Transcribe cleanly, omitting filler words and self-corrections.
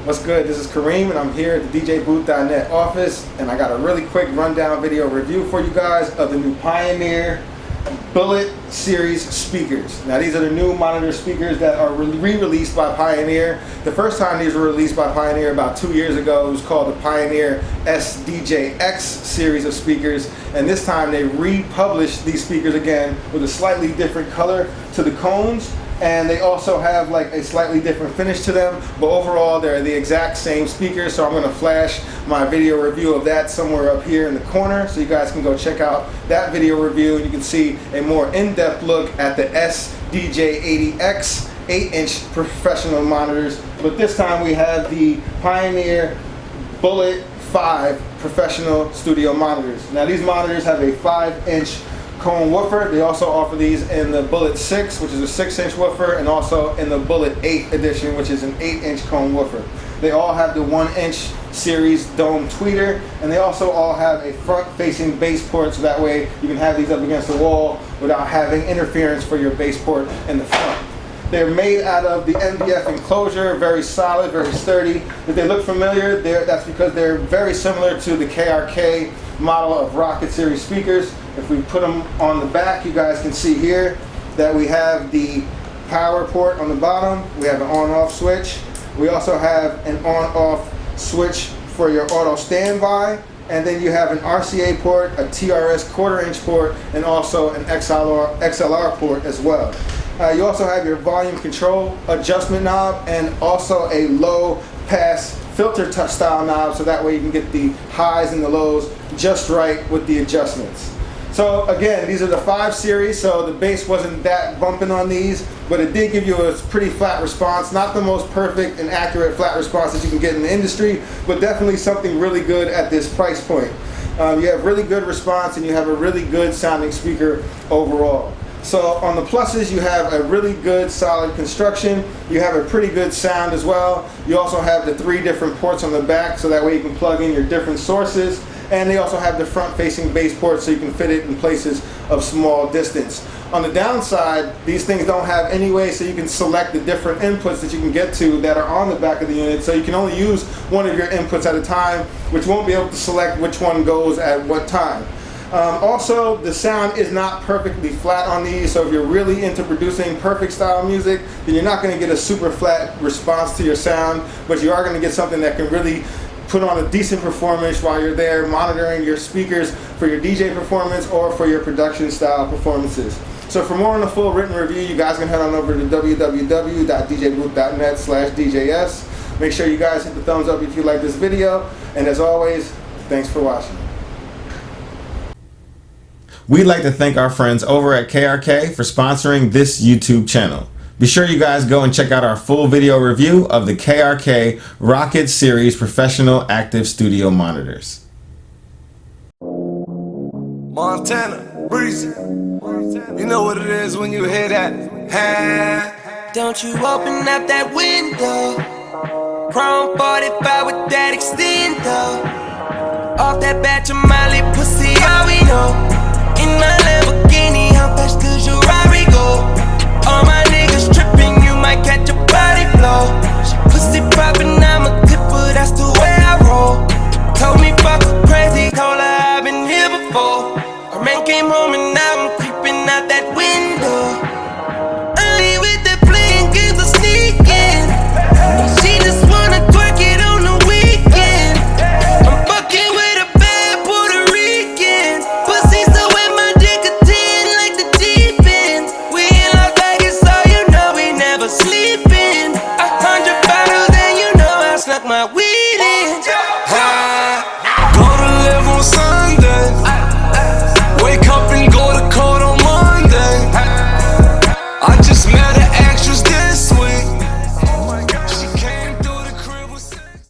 What's good? This is Kareem and I'm here at the DJBooth.net office, and I got a really quick rundown video review for you guys of the new Pioneer BULIT series speakers. Now these are the new monitor speakers that are re-released by Pioneer. The first time these were released by Pioneer about 2 years ago, it was called the Pioneer SDJX series of speakers, and this time they republished these speakers again with a slightly different color to the cones, and they also have like a slightly different finish to them, but overall they're the exact same speakers. So I'm going to flash my video review of that somewhere up here in the corner so you guys can go check out that video review and you can see a more in-depth look at the SDJ80X 8-inch professional monitors. But this time we have the Pioneer BULIT5 professional studio monitors. Now these monitors have a 5-inch cone woofer. They also offer these in the BULIT6, which is a 6-inch woofer, and also in the BULIT8 edition, which is an 8-inch cone woofer. They all have the 1-inch series dome tweeter, and they also all have a front-facing bass port, so that way you can have these up against the wall without having interference for your bass port in the front. They're made out of the MDF enclosure, very solid, very sturdy. If they look familiar, that's because they're very similar to the KRK model of Rocket series speakers. If we put them on the back, you guys can see here that we have the power port on the bottom. We have an on-off switch. We also have an on-off switch for your auto standby. And then you have an RCA port, a TRS 1/4-inch port, and also an XLR port as well. You also have your volume control adjustment knob and also a low pass filter style knob, so that way you can get the highs and the lows just right with the adjustments. So again, these are the 5 series, so the bass wasn't that bumping on these, but it did give you a pretty flat response. Not the most perfect and accurate flat response that you can get in the industry, but definitely something really good at this price point. You have really good response and you have a really good sounding speaker overall. So on the pluses, you have a really good solid construction. You have a pretty good sound as well. You also have the 3 different ports on the back, so that way you can plug in your different sources. And they also have the front-facing bass port, so you can fit it in places of small distance. On the downside, these things don't have any way so you can select the different inputs that you can get to that are on the back of the unit, so you can only use one of your inputs at a time, which won't be able to select which one goes at what time. Also, the sound is not perfectly flat on these, so if you're really into producing perfect style music, then you're not going to get a super flat response to your sound, but you are going to get something that can really put on a decent performance while you're there monitoring your speakers for your DJ performance or for your production style performances. So for more on the full written review, you guys can head on over to www.djbooth.net/DJS. Make sure you guys hit the thumbs up if you like this video, and as always, thanks for watching. We'd like to thank our friends over at KRK for sponsoring this YouTube channel. Be sure you guys go and check out our full video review of the KRK Rocket Series Professional Active Studio Monitors. Montana, breezy. You know what it is when you hear that. Don't you open up that window. Chrome 45 with that extender. Off that batch of Molly pussy, all we know. In my Lamborghini, how fast does your Rari go? All my niggas tripping, you might catch a body blow.